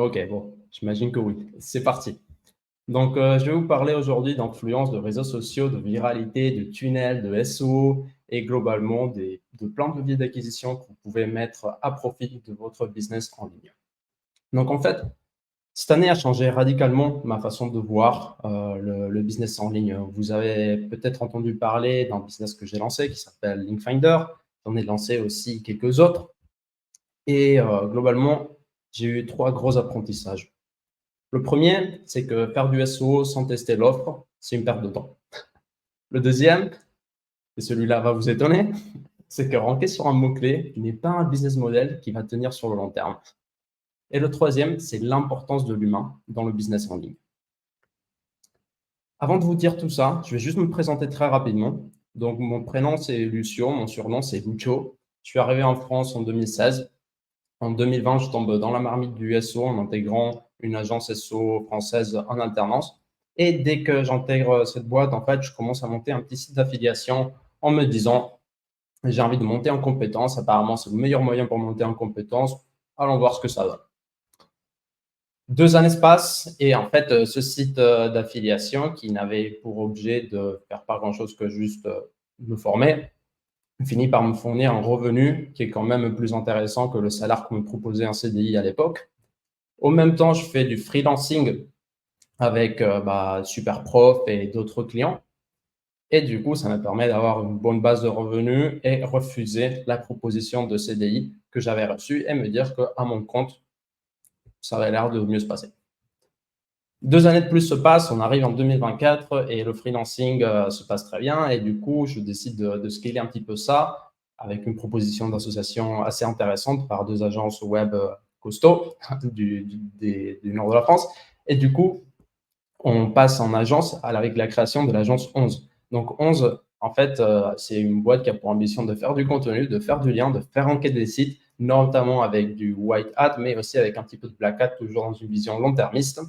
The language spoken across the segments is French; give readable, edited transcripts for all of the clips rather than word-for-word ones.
Ok, bon, j'imagine que oui. C'est parti. Donc, je vais vous parler aujourd'hui d'influence de réseaux sociaux, de viralité, de tunnels, de SEO et globalement de plein de leviers d'acquisition que vous pouvez mettre à profit de votre business en ligne. Donc, en fait, cette année a changé radicalement ma façon de voir le business en ligne. Vous avez peut-être entendu parler d'un business que j'ai lancé qui s'appelle Linkfinder. J'en ai lancé aussi quelques autres. Et globalement, j'ai eu 3 gros apprentissages. Le premier, c'est que faire du SEO sans tester l'offre, c'est une perte de temps. Le deuxième, et celui-là va vous étonner, c'est que ranker sur un mot-clé n'est pas un business model qui va tenir sur le long terme. Et le troisième, c'est l'importance de l'humain dans le business en ligne. Avant de vous dire tout ça, je vais juste me présenter très rapidement. Donc, mon prénom, c'est Lucio, mon surnom, c'est Lucio. Je suis arrivé en France en 2016. En 2020, je tombe dans la marmite du SEO en intégrant une agence SEO française en alternance. Et dès que j'intègre cette boîte, en fait, je commence à monter un petit site d'affiliation en me disant, j'ai envie de monter en compétences. Apparemment, c'est le meilleur moyen pour monter en compétences. Allons voir ce que ça donne. 2 années se passent et en fait, ce site d'affiliation qui n'avait pour objet de faire pas grand-chose que juste me former, finit par me fournir un revenu qui est quand même plus intéressant que le salaire qu'on me proposait en CDI à l'époque. Au même temps, je fais du freelancing avec Superprof et d'autres clients. Et du coup, ça me permet d'avoir une bonne base de revenus et refuser la proposition de CDI que j'avais reçue et me dire qu'à mon compte, ça avait l'air de mieux se passer. 2 années de plus se passent, on arrive en 2024 et le freelancing se passe très bien. Et du coup, je décide de scaler un petit peu ça avec une proposition d'association assez intéressante par 2 agences web costauds du nord de la France. Et du coup, on passe en agence avec la création de l'agence 11. Donc 11, en fait, c'est une boîte qui a pour ambition de faire du contenu, de faire du lien, de faire enquêter des sites, notamment avec du white hat, mais aussi avec un petit peu de black hat, toujours dans une vision long-termiste.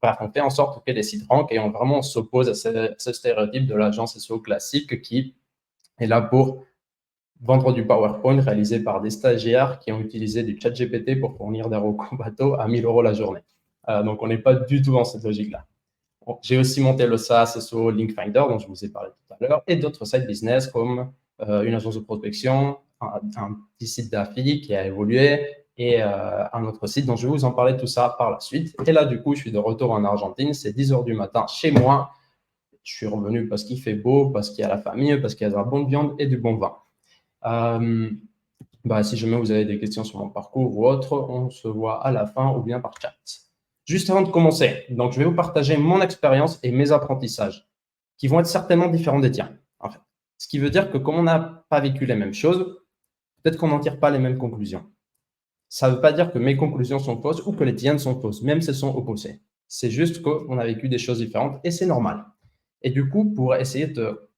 Bref, on fait en sorte que les sites rankent et on vraiment s'oppose à ce stéréotype de l'agence SEO classique qui est là pour vendre du PowerPoint réalisé par des stagiaires qui ont utilisé du chat GPT pour fournir des recos bateaux à 1 000 € la journée. Donc, on n'est pas du tout dans cette logique-là. J'ai aussi monté le SaaS SEO Linkfinder, dont je vous ai parlé tout à l'heure, et d'autres side business comme une agence de prospection, un petit site d'affiliés qui a évolué et un autre site dont je vais vous en parler tout ça par la suite. Et là, du coup, je suis de retour en Argentine. C'est 10 h du matin chez moi. Je suis revenu parce qu'il fait beau, parce qu'il y a la famille, parce qu'il y a de la bonne viande et du bon vin. Si jamais vous avez des questions sur mon parcours ou autre, on se voit à la fin ou bien par chat. Juste avant de commencer, donc je vais vous partager mon expérience et mes apprentissages qui vont être certainement différents des tiens. En fait. Ce qui veut dire que comme on n'a pas vécu les mêmes choses, peut-être qu'on n'en tire pas les mêmes conclusions. Ça ne veut pas dire que mes conclusions sont fausses ou que les tiennes sont fausses, même si elles sont opposées. C'est juste qu'on a vécu des choses différentes et c'est normal. Et du coup, pour essayer de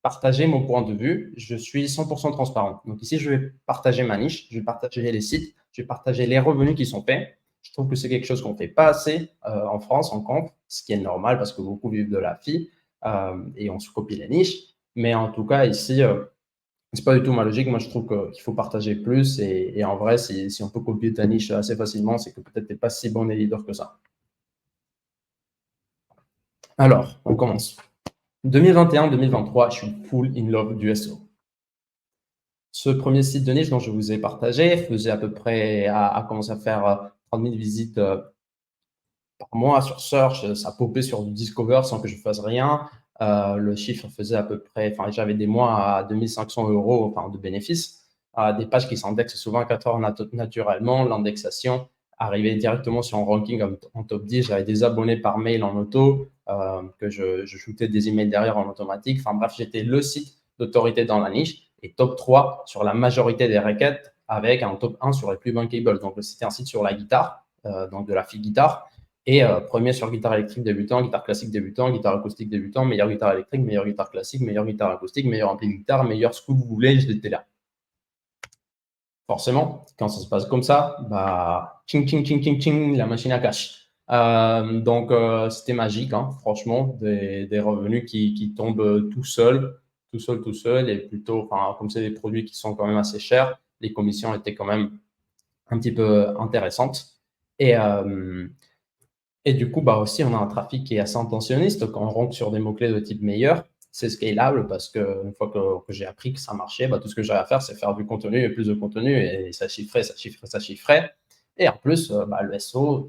partager mon point de vue, je suis 100% transparent. Donc ici, je vais partager ma niche, je vais partager les sites, je vais partager les revenus qui sont faits. Je trouve que c'est quelque chose qu'on ne fait pas assez en France, en compte, ce qui est normal parce que beaucoup vivent de la FI et on se copie les niches. Mais en tout cas, ici, c'est pas du tout ma logique. Moi, je trouve qu'il faut partager plus. Et en vrai, si on peut copier ta niche assez facilement, c'est que peut-être tu n'es pas si bon leader que ça. Alors, on commence. 2021-2023, je suis full in love du SEO. Ce premier site de niche dont je vous ai partagé faisait à peu près, a commencé à faire 30 000 visites par mois sur Search. Ça popait sur du Discover sans que je fasse rien. Le chiffre faisait à peu près, j'avais des mois à 2 500 € de bénéfices. Des pages qui s'indexent souvent à 4 heures naturellement. L'indexation arrivait directement sur un ranking en top 10. J'avais des abonnés par mail en auto, que je shootais des emails derrière en automatique. Enfin bref, j'étais le site d'autorité dans la niche et top 3 sur la majorité des requêtes avec un top 1 sur les plus bankable. Donc, c'était un site sur la guitare, donc de la fille guitare. Et premier sur guitare électrique débutant, guitare classique débutant, guitare acoustique débutant, meilleure guitare électrique, meilleure guitare classique, meilleure guitare acoustique, meilleur ampli de guitare, meilleur ce que vous voulez, j'étais là. Forcément, quand ça se passe comme ça, ching, ching, ching, ching, ching, la machine à cash. Donc, c'était magique, hein, franchement, des revenus qui tombent tout seul, et plutôt, comme c'est des produits qui sont quand même assez chers, les commissions étaient quand même un petit peu intéressantes. Et, et du coup, bah aussi, on a un trafic qui est assez intentionniste. Quand on rentre sur des mots-clés de type meilleur, c'est scalable parce qu'une fois que j'ai appris que ça marchait, bah, tout ce que j'avais à faire, c'est faire du contenu et plus de contenu et ça chiffrait, ça chiffrait, ça chiffrait. Et en plus, bah, le SEO,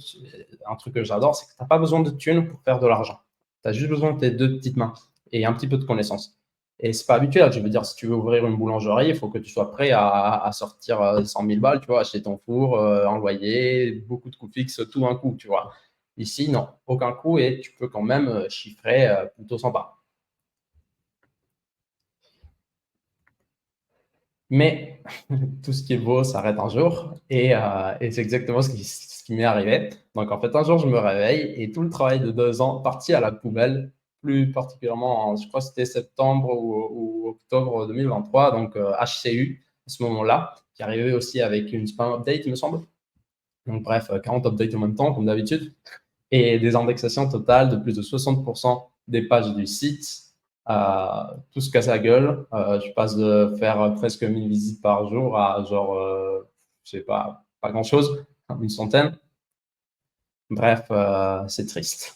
un truc que j'adore, c'est que tu n'as pas besoin de thunes pour faire de l'argent. Tu as juste besoin de tes deux petites mains et un petit peu de connaissances. Et c'est pas habituel. Je veux dire, si tu veux ouvrir une boulangerie, il faut que tu sois prêt à sortir 100 000 balles, tu vois, acheter ton four, un loyer, beaucoup de coûts fixes, tout un coup, tu vois. Ici, non, aucun coût et tu peux quand même chiffrer plutôt sympa. Mais tout ce qui est beau s'arrête un jour et c'est exactement ce qui m'est arrivé. Donc en fait, un jour, je me réveille et tout le travail de 2 ans parti à la poubelle, plus particulièrement, je crois que c'était septembre ou octobre 2023, donc HCU à ce moment-là, qui arrivait aussi avec une spam update, il me semble. Donc bref, 40 updates en même temps, comme d'habitude. Et des indexations totales de plus de 60% des pages du site. Tout se casse la gueule. Je passe de faire presque 1000 visites par jour à genre, je sais pas grand-chose, une centaine. Bref, c'est triste.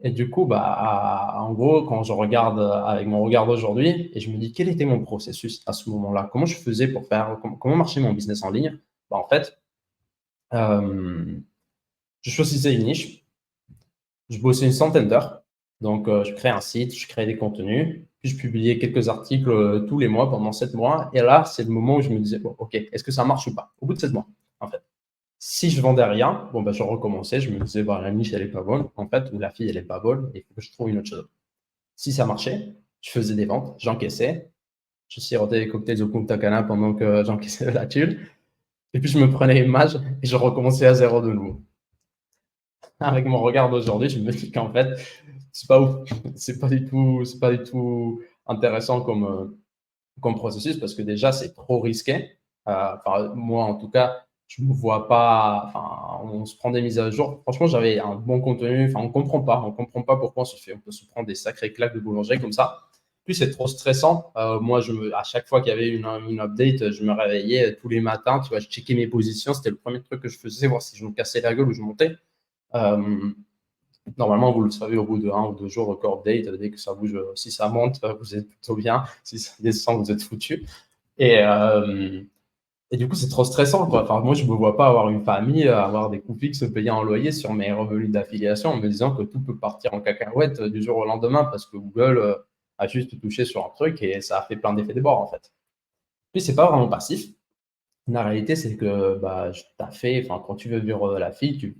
Et du coup, bah, en gros, quand je regarde avec mon regard d'aujourd'hui et je me dis quel était mon processus à ce moment-là, comment je faisais pour faire, comment marchait mon business en ligne, bah, en fait, je choisissais une niche. Je bossais une centaine d'heures. Donc, je créais un site, je créais des contenus, puis je publiais quelques articles tous les mois pendant 7 mois. Et là, c'est le moment où je me disais, bon, OK, est-ce que ça marche ou pas? Au bout de 7 mois, en fait. Si je vendais rien, bon, ben, je recommençais. Je me disais, bah, la niche, elle est pas bonne, en fait, ou la fille, elle est pas bonne, il faut que je trouve une autre chose. Si ça marchait, je faisais des ventes, j'encaissais, je sirotais des cocktails au Punta Cana pendant que j'encaissais la thune. Et puis, je me prenais une image et je recommençais à zéro de nouveau. Avec mon regard d'aujourd'hui, je me dis qu'en fait, c'est pas ouf. C'est pas du tout intéressant comme processus parce que déjà, c'est trop risqué. Enfin, moi, en tout cas, je me vois pas. Enfin, on se prend des mises à jour. Franchement, j'avais un bon contenu. Enfin, on comprend pas pourquoi on peut se prendre des sacrées claques de boulangerie comme ça. Puis c'est trop stressant. Moi, à chaque fois qu'il y avait une update, je me réveillais tous les matins. Tu vois, je checkais mes positions. C'était le premier truc que je faisais, voir si je me cassais la gueule ou je montais. Euh, Normalement, vous le savez, au bout de 1 ou 2 jours, record date, dès que ça bouge, si ça monte, vous êtes plutôt bien. Si ça descend, vous êtes foutu. Et, euh, et du coup, c'est trop stressant, quoi. Enfin, moi, je ne me vois pas avoir une famille, avoir des coûts fixes payés en loyer sur mes revenus d'affiliation en me disant que tout peut partir en cacahuète du jour au lendemain parce que Google a juste touché sur un truc et ça a fait plein d'effets de bord, en fait. Puis, c'est pas vraiment passif. La réalité, c'est que bah, enfin, quand tu veux vivre la fille, tu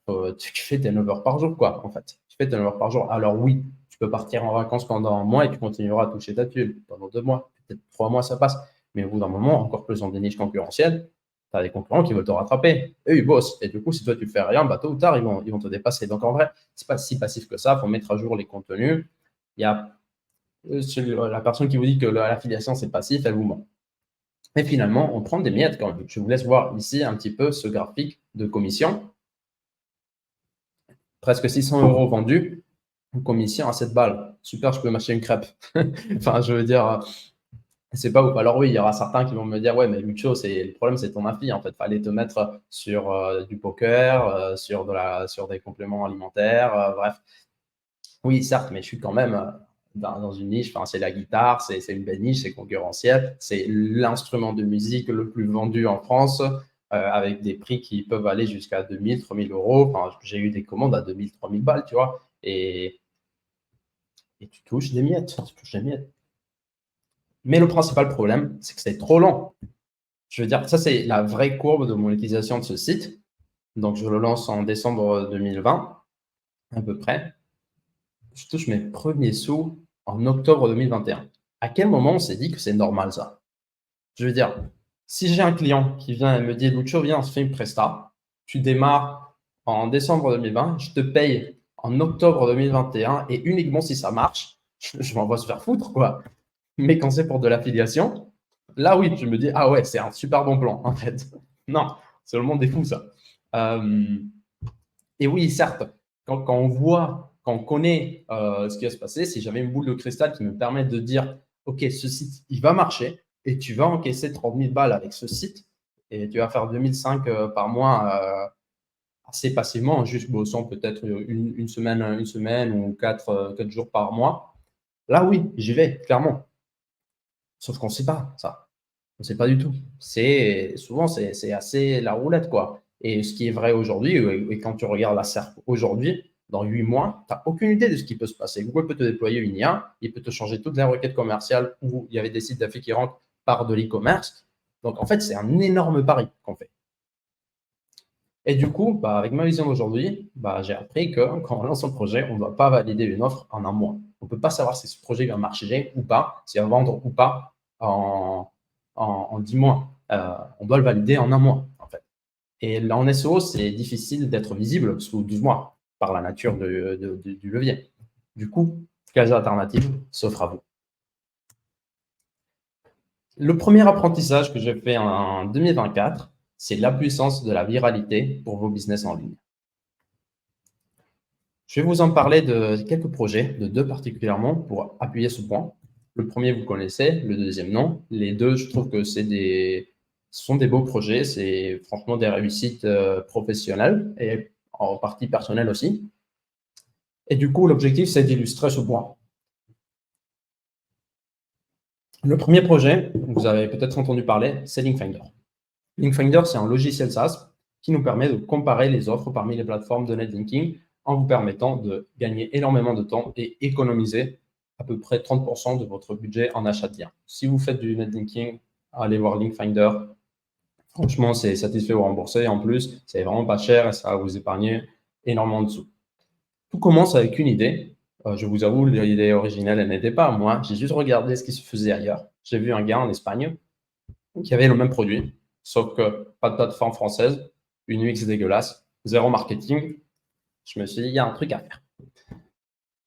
fais tes 9 heures par jour, quoi, en fait. Tu fais tes 9 heures par jour. Alors oui, tu peux partir en vacances pendant un mois et tu continueras à toucher ta thune. Pendant 2 mois, peut-être 3 mois, ça passe. Mais au bout d'un moment, encore plus dans des niches concurrentielles, tu as des concurrents qui veulent te rattraper. Eux, ils bossent. Et du coup, si toi, tu fais rien, bah, tôt ou tard, ils vont te dépasser. Donc en vrai, c'est pas si passif que ça. Il faut mettre à jour les contenus. Il y a la personne qui vous dit que l'affiliation, c'est passif, elle vous ment. Et finalement, on prend des miettes quand même. Je vous laisse voir ici un petit peu ce graphique de commission. Presque 600 € vendus, une commission à 7 balles. Super, je peux m'acheter une crêpe. Enfin, je veux dire, c'est pas ouf. Alors oui, il y aura certains qui vont me dire, ouais, mais Lucho, le problème, c'est ton amphi. En fait, fallait te mettre sur du poker, sur des compléments alimentaires, bref. Oui, certes, mais je suis quand même dans une niche. Enfin, c'est la guitare, c'est une belle niche, c'est concurrentiel. C'est l'instrument de musique le plus vendu en France, avec des prix qui peuvent aller jusqu'à 2000, 3000 euros. Enfin, j'ai eu des commandes à 2000, 3000 balles, tu vois. Et tu touches des miettes. Tu touches des miettes. Mais le principal problème, c'est que c'est trop lent. Je veux dire, ça, c'est la vraie courbe de monétisation de ce site. Donc, je le lance en décembre 2020, à peu près. Je touche mes premiers sous en octobre 2021. À quel moment on s'est dit que c'est normal ça? Je veux dire, si j'ai un client qui vient et me dit Lucho, viens, on se fait une presta, tu démarres en décembre 2020, je te paye en octobre 2021 et uniquement si ça marche, je m'envoie se faire foutre, quoi. Mais quand c'est pour de l'affiliation, là oui, je me dis ah ouais, c'est un super bon plan en fait. Non, c'est le monde des fous ça. Euh, et oui, certes, quand on voit, quand on connaît ce qui va se passer, si j'avais une boule de cristal qui me permet de dire, OK, ce site, il va marcher et tu vas encaisser 30 000 balles avec ce site et tu vas faire 2005 par mois assez passivement, en juste bossant peut-être une semaine ou 4 jours par mois. Là, oui, j'y vais, clairement. Sauf qu'on ne sait pas ça. On ne sait pas du tout. Souvent, c'est assez la roulette, quoi. Et ce qui est vrai aujourd'hui, et quand tu regardes la SERP aujourd'hui, dans 8 mois, tu n'as aucune idée de ce qui peut se passer. Google peut te déployer une IA, il peut te changer toutes les requêtes commerciales où il y avait des sites d'affiches qui rentrent par de l'e-commerce. Donc, en fait, c'est un énorme pari qu'on fait. Et du coup, avec ma vision d'aujourd'hui, j'ai appris que quand on lance un projet, on ne doit pas valider une offre en un mois. On ne peut pas savoir si ce projet va marcher ou pas, s'il va vendre ou pas en 10 mois. On doit le valider en un mois, en fait. Et là, en SEO, c'est difficile d'être visible sous 12 mois par la nature du levier. Du coup, quelles alternatives s'offrent à vous? Le premier apprentissage que j'ai fait en 2024, c'est la puissance de la viralité pour vos business en ligne. Je vais vous en parler de quelques projets, de 2 particulièrement, pour appuyer ce point. Le premier, vous connaissez, le deuxième, non. Les deux, je trouve que ce sont des beaux projets, c'est franchement des réussites professionnelles et en partie personnelles aussi. Et du coup, l'objectif, c'est d'illustrer ce point. Le premier projet, vous avez peut-être entendu parler, c'est Linkfinder. Linkfinder, c'est un logiciel SaaS qui nous permet de comparer les offres parmi les plateformes de netlinking en vous permettant de gagner énormément de temps et économiser à peu près 30% de votre budget en achat de liens. Si vous faites du netlinking, allez voir Linkfinder. Franchement, c'est satisfait ou remboursé. En plus, c'est vraiment pas cher et ça va vous épargner énormément de sous. Tout commence avec une idée. Je vous avoue, l'idée originelle, elle n'était pas à moi. J'ai juste regardé ce qui se faisait ailleurs. J'ai vu un gars en Espagne qui avait le même produit, sauf que pas de plateforme française, une UX dégueulasse, zéro marketing. Je me suis dit, il y a un truc à faire.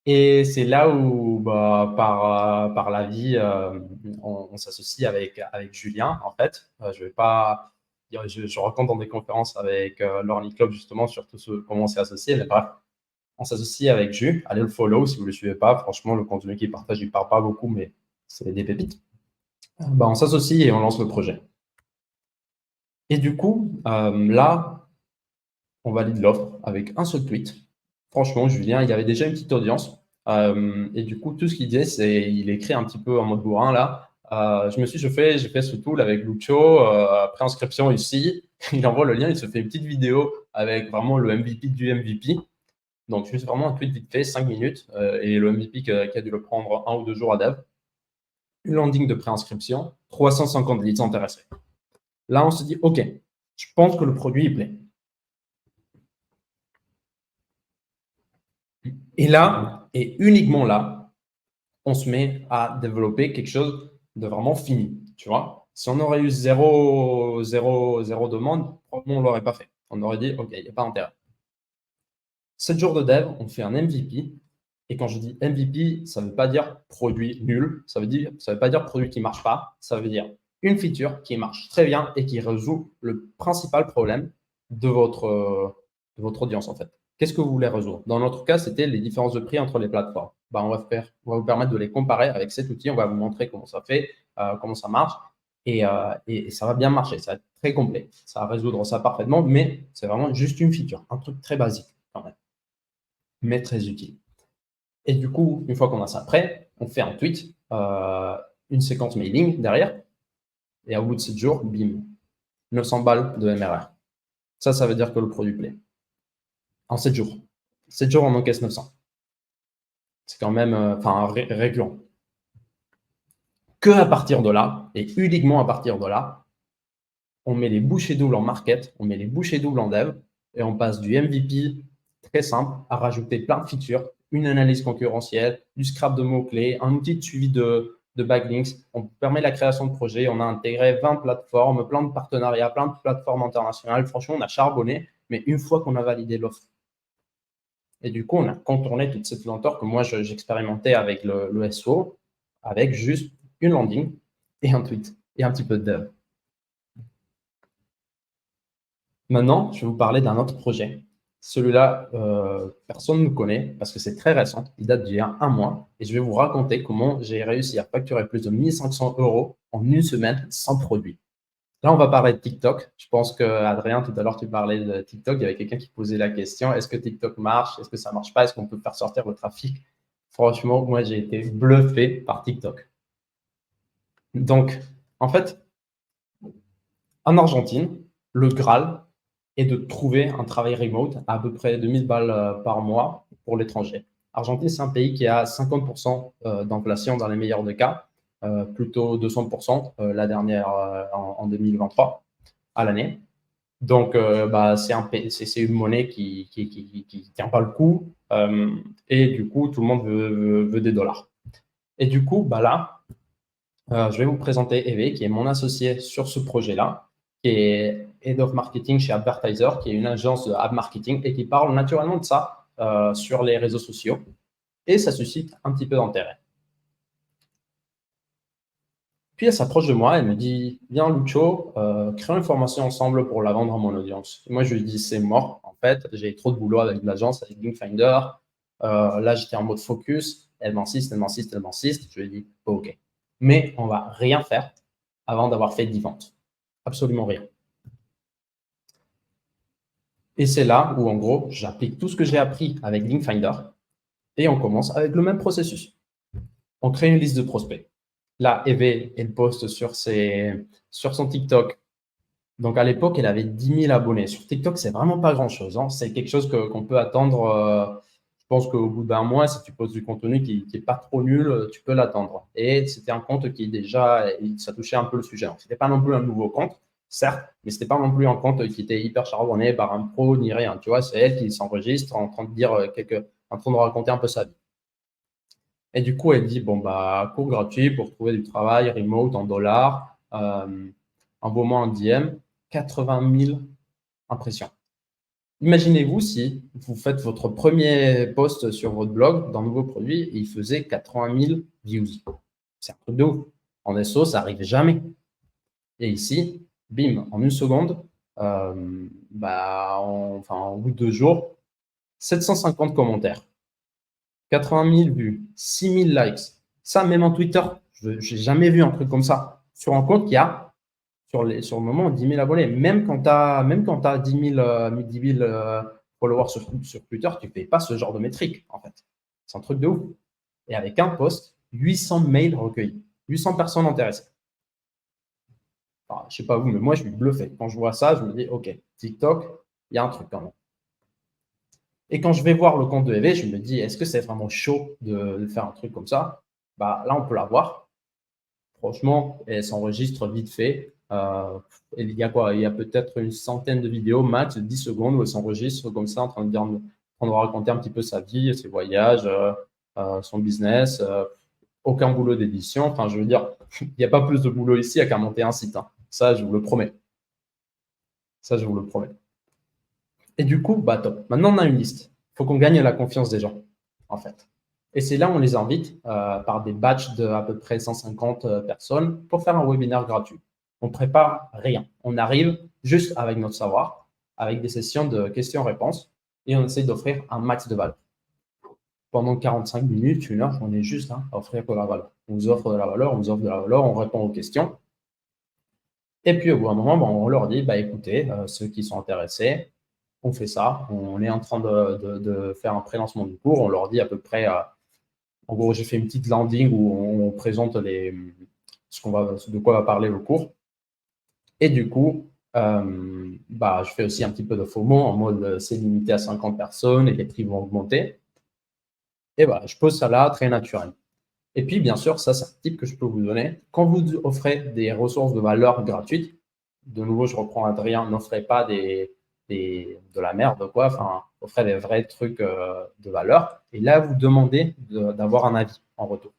Et c'est là où, par la vie, on s'associe avec Julien, en fait. Je vais pas dire, je raconte dans des conférences avec l'Orly Club, justement, sur tout comment on s'est associé. Mais bref, on s'associe avec Jus. Allez le follow si vous ne le suivez pas. Franchement, le contenu qu'il partage, il ne parle pas beaucoup, mais c'est des pépites. On s'associe et on lance le projet. Et du coup, là, on valide l'offre avec un seul tweet. Franchement, Julien, il y avait déjà une petite audience. Et du coup, tout ce qu'il disait, c'est il écrit un petit peu en mode bourrin là. J'ai fait ce tool avec Lucho, préinscription ici. Il envoie le lien, il se fait une petite vidéo avec vraiment le MVP du MVP. Donc, juste vraiment un tweet vite fait, 5 minutes. Et le MVP qui a dû le prendre 1 ou 2 jours à dev. Une landing de préinscription, 350 leads intéressés. Là, on se dit, OK, je pense que le produit, il plaît. Et là, et uniquement là, on se met à développer quelque chose de vraiment fini, tu vois. Si on aurait eu zéro demande, probablement on ne l'aurait pas fait. On aurait dit, OK, il n'y a pas intérêt. 7 jours de dev, on fait un MVP. Et quand je dis MVP, ça ne veut pas dire produit nul. Ça veut pas dire produit qui ne marche pas. Ça veut dire une feature qui marche très bien et qui résout le principal problème de votre audience, en fait. Qu'est-ce que vous voulez résoudre? Dans notre cas, c'était les différences de prix entre les plateformes. On va vous permettre de les comparer avec cet outil. On va vous montrer comment ça fait, comment ça marche. Et ça va bien marcher. Ça va être très complet. Ça va résoudre ça parfaitement, mais c'est vraiment juste une feature, un truc très basique quand même, mais très utile. Et du coup, une fois qu'on a ça prêt, on fait un tweet, une séquence mailing derrière, et au bout de 7 jours, bim, 900 balles de MRR. Ça veut dire que le produit plaît. En 7 jours. 7 jours, on encaisse 900. C'est quand même récurrent. Que à partir de là, et uniquement à partir de là, on met les bouchées doubles en market, on met les bouchées doubles en dev, et on passe du MVP très simple à rajouter plein de features, une analyse concurrentielle, du scrap de mots-clés, un outil de suivi de backlinks. On permet la création de projets. On a intégré 20 plateformes, plein de partenariats, plein de plateformes internationales. Franchement, on a charbonné, mais une fois qu'on a validé l'offre. Et du coup, on a contourné toute cette lenteur que moi, j'expérimentais avec le SEO, avec juste une landing et un tweet et un petit peu de dev. Maintenant, je vais vous parler d'un autre projet. Celui-là, personne ne le connaît parce que c'est très récent. Il date d'il y a un mois. Et je vais vous raconter comment j'ai réussi à facturer plus de 1 500 € en une semaine sans produit. Là, on va parler de TikTok. Je pense que, Adrien, tout à l'heure, tu parlais de TikTok. Il y avait quelqu'un qui posait la question, est-ce que TikTok marche? Est-ce que ça marche pas? Est-ce qu'on peut faire sortir le trafic? Franchement, moi, j'ai été bluffé par TikTok. Donc, en fait, en Argentine, le Graal est de trouver un travail remote à peu près 2000 balles par mois pour l'étranger. Argentine, c'est un pays qui a 50% d'inflation dans les meilleurs des cas, plutôt 200% la dernière en 2023 à l'année. Donc, bah, c'est une monnaie qui tient pas le coup. Et du coup, tout le monde veut des dollars. Et du coup, bah là, je vais vous présenter Eve, qui est mon associé sur ce projet-là, qui est Head of Marketing chez Advertiser, qui est une agence de ad marketing et qui parle naturellement de ça sur les réseaux sociaux. Et ça suscite un petit peu d'intérêt. Puis elle s'approche de moi, elle me dit, viens Lucho, créons une formation ensemble pour la vendre à mon audience. Et moi, je lui dis, c'est mort. En fait, j'ai trop de boulot avec l'agence, avec Linkfinder. Là, j'étais en mode focus. Elle m'insiste, elle m'insiste, elle m'insiste. Je lui dis, OK. Mais on va rien faire avant d'avoir fait 10 ventes. Absolument rien. Et c'est là où, en gros, j'applique tout ce que j'ai appris avec Linkfinder et on commence avec le même processus. On crée une liste de prospects. Là, Eve, elle poste sur son TikTok. Donc, à l'époque, elle avait 10 000 abonnés. Sur TikTok, c'est vraiment pas grand-chose, hein. C'est quelque chose qu'on peut attendre. Je pense qu'au bout d'un mois, si tu poses du contenu qui est pas trop nul, tu peux l'attendre. Et c'était un compte qui déjà, ça touchait un peu le sujet. C'était pas non plus un nouveau compte, certes, mais c'était pas non plus un compte qui était hyper charbonné par un pro ni rien. Tu vois, c'est elle qui s'enregistre en train de dire en train de raconter un peu sa vie. Et du coup, elle dit, bon, bah, cours gratuit pour trouver du travail, remote en dollars, envoie-moi un DM, 80 000 impressions. Imaginez-vous si vous faites votre premier post sur votre blog d'un nouveau produit et il faisait 80 000 views. C'est un truc de ouf. En SEO, ça n'arrive jamais. Et ici, bim, en une seconde, au bout de 2 jours, 750 commentaires, 80 000 vues, 6 000 likes. Ça, même en Twitter, je n'ai jamais vu un truc comme ça. Sur un compte qui a, sur le moment, 10 000 abonnés. Même quand tu as 10 000, followers sur Twitter, tu ne fais pas ce genre de métrique, en fait. C'est un truc de ouf. Et avec un post, 800 mails recueillis, 800 personnes intéressées. Enfin, je ne sais pas vous, mais moi, je suis bluffé. Quand je vois ça, je me dis, OK, TikTok, il y a un truc quand même. Et quand je vais voir le compte de EV, je me dis, est-ce que c'est vraiment chaud de faire un truc comme ça? Bah, là, on peut la voir. Franchement, elle s'enregistre vite fait. Il y a quoi? Il y a peut-être une centaine de vidéos, max 10 secondes, où elle s'enregistre comme ça, en train de raconter un petit peu sa vie, ses voyages, son business. Aucun boulot d'édition. Enfin, je veux dire, il n'y a pas plus de boulot ici à qu'à monter un site, hein. Ça, je vous le promets. Ça, je vous le promets. Et du coup, bah top. Maintenant, on a une liste. Il faut qu'on gagne la confiance des gens, en fait. Et c'est là où on les invite par des batchs de à peu près 150 personnes pour faire un webinaire gratuit. On prépare rien. On arrive juste avec notre savoir, avec des sessions de questions-réponses et on essaie d'offrir un max de valeur. Pendant 45 minutes, 1 heure, on est juste là à offrir de la valeur. On vous offre de la valeur, on vous offre de la valeur, on répond aux questions. Et puis, au bout d'un moment, on leur dit, bah, écoutez, ceux qui sont intéressés, on fait ça. On est en train de faire un pré-lancement du cours. On leur dit à peu près, en gros, j'ai fait une petite landing où on présente de quoi va parler le cours. Et du coup, je fais aussi un petit peu de FOMO en mode c'est limité à 50 personnes et les prix vont augmenter. Et voilà, je pose ça là, très naturel. Et puis, bien sûr, ça, c'est un tip que je peux vous donner. Quand vous offrez des ressources de valeur gratuites, de nouveau, je reprends Adrien, n'offrez pas de la merde, quoi. Enfin, offrez des vrais trucs de valeur. Et là, vous demandez d'avoir un avis en retour.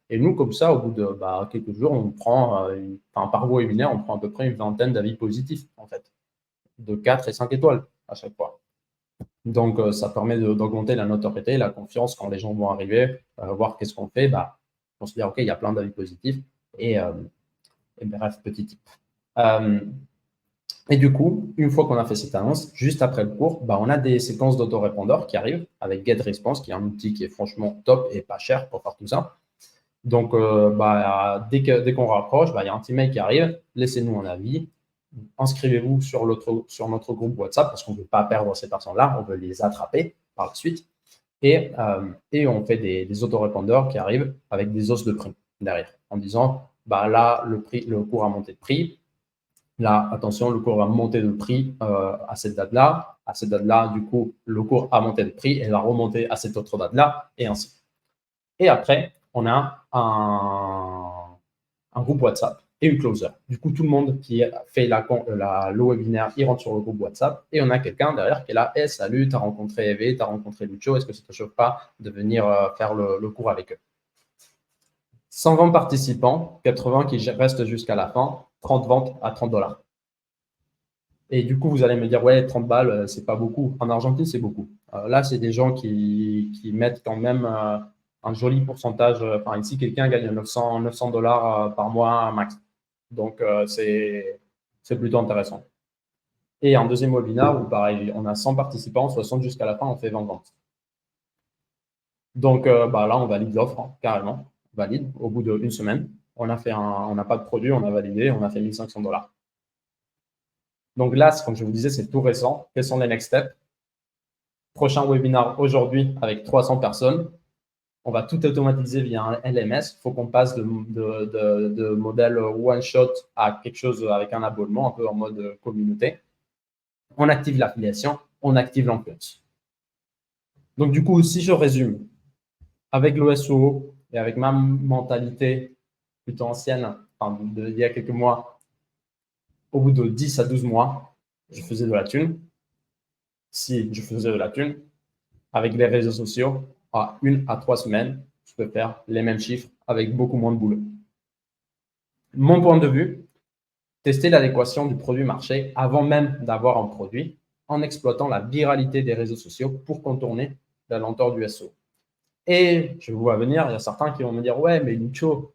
Et nous, comme ça, au bout de quelques jours, on prend, par webinaire, on prend à peu près une vingtaine d'avis positifs, en fait, de 4 et 5 étoiles à chaque fois. Donc, ça permet d'augmenter la notoriété, la confiance quand les gens vont arriver, voir qu'est-ce qu'on fait. On se dit, OK, il y a plein d'avis positifs. Et bref, petit tip. Et du coup, une fois qu'on a fait cette annonce, juste après le cours, on a des séquences d'autorépondeurs qui arrivent avec GetResponse, qui est un outil qui est franchement top et pas cher pour faire tout ça. Donc, dès qu'on raccroche, il y a un petit mail qui arrive, laissez-nous un avis. inscrivez-vous sur notre groupe WhatsApp parce qu'on ne veut pas perdre ces personnes-là, on veut les attraper par la suite. Et on fait des autorépondeurs qui arrivent avec des hausses de prix derrière, en disant, bah là, le cours a monté de prix. Là, attention, le cours va monter de prix à cette date-là. À cette date-là, du coup, le cours a monté de prix et va remonter à cette autre date-là, et ainsi. Et après, on a un groupe WhatsApp et une closer. Du coup, tout le monde qui fait le webinaire, il rentre sur le groupe WhatsApp et on a quelqu'un derrière qui est là. Hey, salut, tu as rencontré Eve, tu as rencontré Lucho, est-ce que ça ne te choque pas de venir faire le cours avec eux? 120 participants, 80 qui restent jusqu'à la fin, 30 ventes à $30. Et du coup, vous allez me dire, ouais, 30 balles, c'est pas beaucoup. En Argentine, c'est beaucoup. Là, c'est des gens qui mettent quand même un joli pourcentage. Enfin, ici, quelqu'un gagne 900 $ par mois max. Donc, c'est plutôt intéressant. Et un deuxième webinaire où, pareil, on a 100 participants, 60 jusqu'à la fin, on fait 20 ventes. Donc, là, on valide l'offre, hein, carrément. On valide au bout d'une semaine. On n'a pas de produit, on a validé, on a fait 1500 $. Donc là, comme je vous disais, c'est tout récent. Quels sont les next steps? Prochain webinaire aujourd'hui avec 300 personnes. On va tout automatiser via un LMS. Il faut qu'on passe de modèle one-shot à quelque chose avec un abonnement, un peu en mode communauté. On active l'affiliation, on active l'influence. Donc du coup, si je résume, avec l'OSO et avec ma mentalité plutôt ancienne, enfin, d'il y a quelques mois, au bout de 10 à 12 mois, je faisais de la thune. Si je faisais de la thune, avec les réseaux sociaux, à 1 à 3 semaines, je peux faire les mêmes chiffres avec beaucoup moins de boulot. Mon point de vue, tester l'adéquation du produit marché avant même d'avoir un produit en exploitant la viralité des réseaux sociaux pour contourner la lenteur du SEO. Et je vois venir, il y a certains qui vont me dire, ouais, mais Lucho,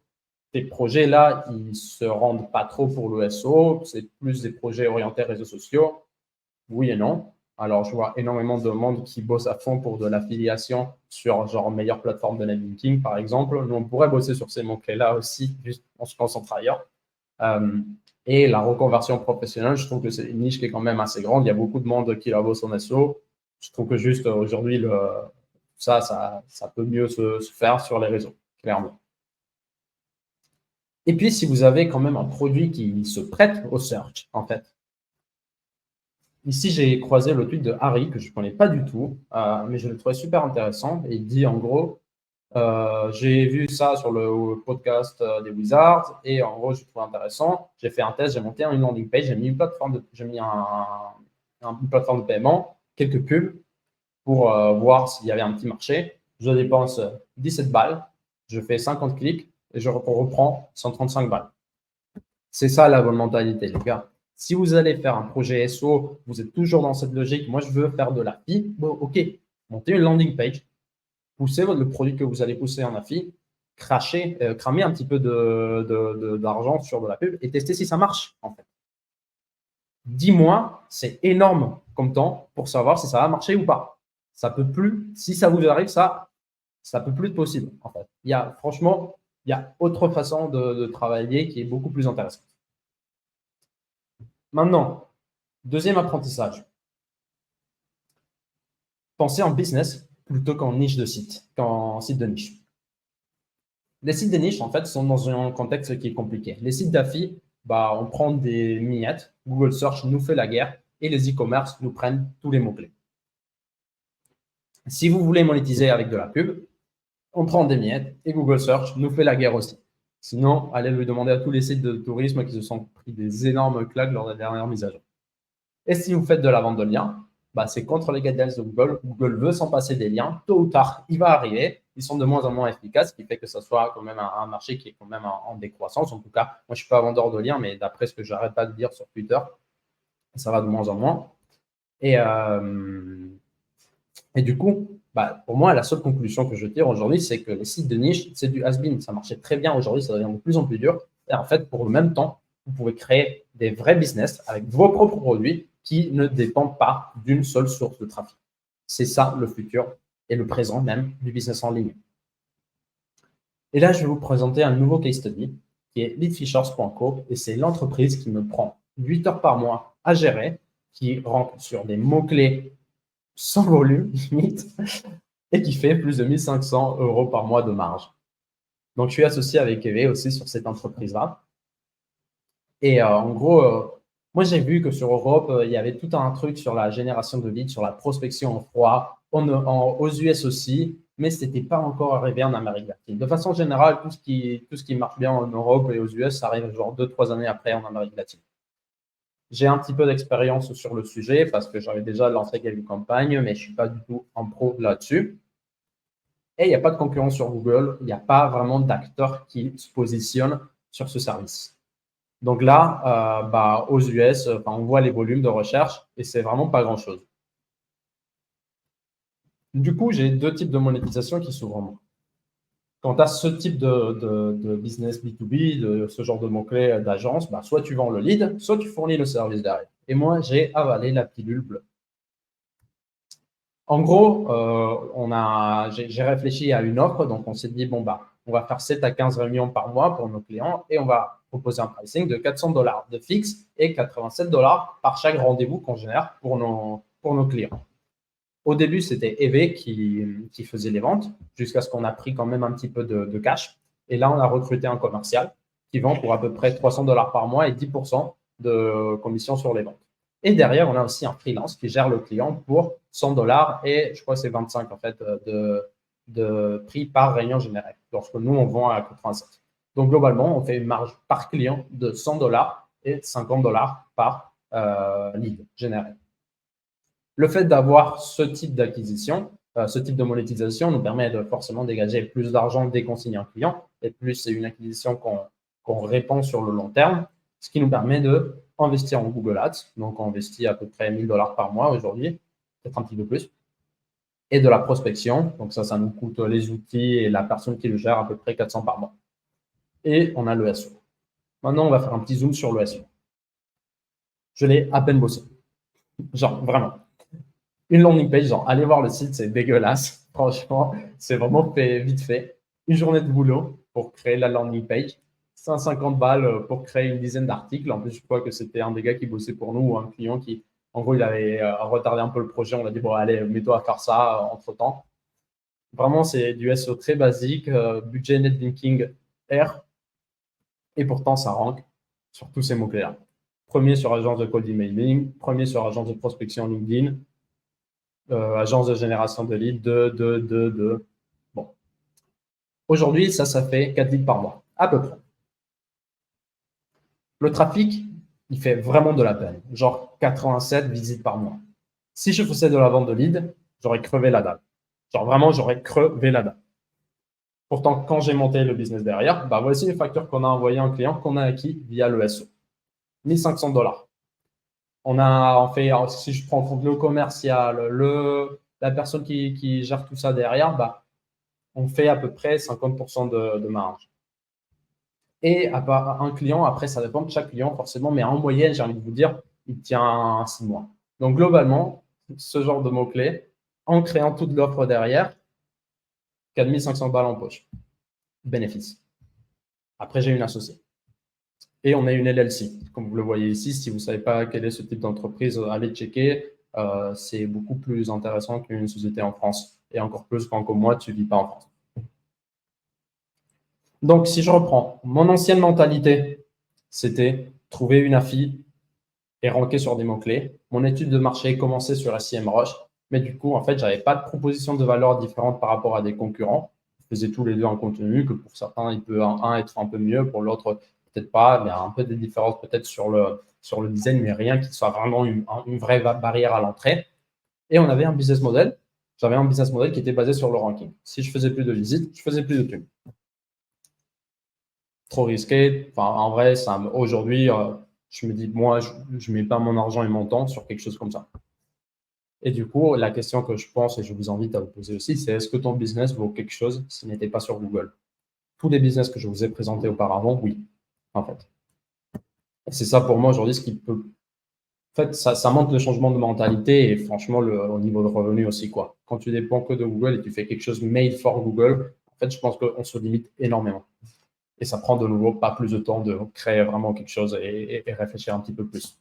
tes projets là, ils ne se rendent pas trop pour le SEO, c'est plus des projets orientés réseaux sociaux. Oui et non. Alors, je vois énormément de monde qui bosse à fond pour de l'affiliation sur genre meilleure plateforme de netlinking, par exemple. Nous, on pourrait bosser sur ces mots-clés-là aussi, juste on se concentre ailleurs. Et la reconversion professionnelle, je trouve que c'est une niche qui est quand même assez grande. Il y a beaucoup de monde qui la bosse en SEO. Je trouve que juste aujourd'hui, ça peut mieux se faire sur les réseaux, clairement. Et puis, si vous avez quand même un produit qui se prête au search, en fait. Ici, j'ai croisé le tweet de Harry, que je ne connais pas du tout, mais je le trouvais super intéressant. Et il dit en gros, j'ai vu ça sur le podcast des Wizards, et en gros, je trouve intéressant. J'ai fait un test, j'ai monté une landing page, j'ai mis une plateforme une plateforme de paiement, quelques pubs, pour voir s'il y avait un petit marché. Je dépense 17 balles, je fais 50 clics, et je reprends 135 balles. C'est ça la bonne mentalité, les gars. Si vous allez faire un projet SEO, vous êtes toujours dans cette logique, moi je veux faire de l'AFI, bon, ok, montez une landing page, poussez le produit que vous allez pousser en AFI, cramez un petit peu d'argent sur de la pub et testez si ça marche, en fait. 10 mois, c'est énorme comme temps pour savoir si ça va marcher ou pas. Ça peut plus, si ça vous arrive, ça peut plus être possible, en fait. Franchement, il y a autre façon de travailler qui est beaucoup plus intéressante. Maintenant, deuxième apprentissage. Pensez en business plutôt qu'en niche de site, qu'en site de niche. Les sites de niche, en fait, sont dans un contexte qui est compliqué. Les sites d'affi, on prend des miettes, Google Search nous fait la guerre et les e-commerce nous prennent tous les mots-clés. Si vous voulez monétiser avec de la pub, on prend des miettes et Google Search nous fait la guerre aussi. Sinon, allez lui demander à tous les sites de tourisme qui se sont pris des énormes claques lors des dernières mises à jour. Et si vous faites de la vente de liens, c'est contre les guidelines de Google. Google veut s'en passer des liens. Tôt ou tard, il va arriver. Ils sont de moins en moins efficaces, ce qui fait que ce soit quand même un marché qui est quand même en décroissance. En tout cas, moi, je ne suis pas vendeur de liens, mais d'après ce que je n'arrête pas de dire sur Twitter, ça va de moins en moins. Et du coup, pour moi, la seule conclusion que je tire aujourd'hui, c'est que les sites de niche, c'est du has-been. Ça marchait très bien aujourd'hui, ça devient de plus en plus dur. Et en fait, pour le même temps, vous pouvez créer des vrais business avec vos propres produits qui ne dépendent pas d'une seule source de trafic. C'est ça le futur et le présent même du business en ligne. Et là, je vais vous présenter un nouveau case study qui est leadfishers.co et c'est l'entreprise qui me prend 8 heures par mois à gérer, qui rentre sur des mots-clés sans volume, limite, et qui fait plus de 1 500 € par mois de marge. Donc, je suis associé avec Eve aussi sur cette entreprise-là. Et en gros, moi, j'ai vu que sur Europe, il y avait tout un truc sur la génération de leads, sur la prospection en froid, aux US aussi, mais ce n'était pas encore arrivé en Amérique latine. De façon générale, tout ce qui marche bien en Europe et aux US, ça arrive genre 2-3 années après en Amérique latine. J'ai un petit peu d'expérience sur le sujet parce que j'avais déjà lancé quelques campagnes, mais je ne suis pas du tout en pro là-dessus. Et il n'y a pas de concurrence sur Google, il n'y a pas vraiment d'acteurs qui se positionnent sur ce service. Donc là, aux US, on voit les volumes de recherche et c'est vraiment pas grand-chose. Du coup, j'ai deux types de monétisation qui s'ouvrent à moi. Quand tu as ce type de business B2B, de ce genre de mots-clés d'agence, soit tu vends le lead, soit tu fournis le service derrière. Et moi, j'ai avalé la pilule bleue. En gros, j'ai réfléchi à une offre, donc on s'est dit, on va faire 7 à 15 réunions par mois pour nos clients et on va proposer un pricing de 400 $ de fixe et 87 $ par chaque rendez-vous qu'on génère pour nos clients. Au début, c'était Eve qui faisait les ventes jusqu'à ce qu'on a pris quand même un petit peu de cash. Et là, on a recruté un commercial qui vend pour à peu près 300 $ par mois et 10% de commission sur les ventes. Et derrière, on a aussi un freelance qui gère le client pour 100 $ et je crois que c'est 25 en fait de prix par réunion générée lorsque nous, on vend à 87. Donc, globalement, on fait une marge par client de 100 $ et 50 $ par lead généré. Le fait d'avoir ce type d'acquisition, ce type de monétisation nous permet de forcément dégager plus d'argent dès qu'on signe un client et plus c'est une acquisition qu'on répand sur le long terme, ce qui nous permet d'investir en Google Ads. Donc, on investit à peu près 1 000 $ par mois aujourd'hui, peut-être un petit peu plus, et de la prospection. Donc, ça nous coûte les outils et la personne qui le gère à peu près 400 par mois. Et on a le SEO. Maintenant, on va faire un petit zoom sur le SEO. Je l'ai à peine bossé. Genre, vraiment. Une landing page, genre, allez voir le site, c'est dégueulasse. Franchement, c'est vraiment fait vite fait. Une journée de boulot pour créer la landing page. 150 balles pour créer une dizaine d'articles. En plus, je crois que c'était un des gars qui bossait pour nous ou un client qui, en gros, il avait retardé un peu le projet. On a dit, bon, allez, mets-toi à faire ça entre-temps. Vraiment, c'est du SEO très basique, budget netlinking R. Et pourtant, ça rank sur tous ces mots-clés-là. Premier sur agence de cold emailing, premier sur agence de prospection LinkedIn, agence de génération de leads, Bon. Aujourd'hui, ça fait 4 leads par mois, à peu près. Le trafic, il fait vraiment de la peine. Genre 87 visites par mois. Si je faisais de la vente de leads, j'aurais crevé la dalle. Genre vraiment, j'aurais crevé la dalle. Pourtant, quand j'ai monté le business derrière, voici les factures qu'on a envoyées à un client qu'on a acquis via le SEO. 1 500 $. On fait, si je prends en compte le commercial, la personne qui gère tout ça derrière, on fait à peu près 50% de marge. Et un client, après, ça dépend de chaque client forcément, mais en moyenne, j'ai envie de vous dire, il tient 6 mois. Donc, globalement, ce genre de mots-clés, en créant toute l'offre derrière, 4 500 balles en poche. Bénéfice. Après, j'ai une associée. Et on a une LLC. Comme vous le voyez ici, si vous ne savez pas quel est ce type d'entreprise, allez checker. C'est beaucoup plus intéressant qu'une société en France. Et encore plus quand, comme moi, tu ne vis pas en France. Donc, si je reprends, mon ancienne mentalité, c'était trouver une affi et ranker sur des mots-clés. Mon étude de marché commençait sur SEMrush. Mais du coup, en fait, je n'avais pas de proposition de valeur différente par rapport à des concurrents. Je faisais tous les deux en contenu, que pour certains, il peut un être un peu mieux, pour l'autre, peut-être pas. Il y a un peu des différences peut-être sur le design, mais rien qui soit vraiment une vraie barrière à l'entrée. Et on avait un business model. J'avais un business model qui était basé sur le ranking. Si je faisais plus de visites, je faisais plus de thunes. Trop risqué. Enfin, en vrai, aujourd'hui, je me dis, moi, je ne mets pas mon argent et mon temps sur quelque chose comme ça. Et du coup, la question que je pense et je vous invite à vous poser aussi, c'est est-ce que ton business vaut quelque chose s'il n'était pas sur Google? Tous les business que je vous ai présentés auparavant, oui, en fait. C'est ça pour moi aujourd'hui ce qui peut. En fait, ça montre le changement de mentalité et franchement, au niveau de revenu aussi, quoi. Quand tu dépends que de Google et tu fais quelque chose made for Google, en fait, je pense qu'on se limite énormément. Et ça prend de nouveau pas plus de temps de créer vraiment quelque chose et réfléchir un petit peu plus.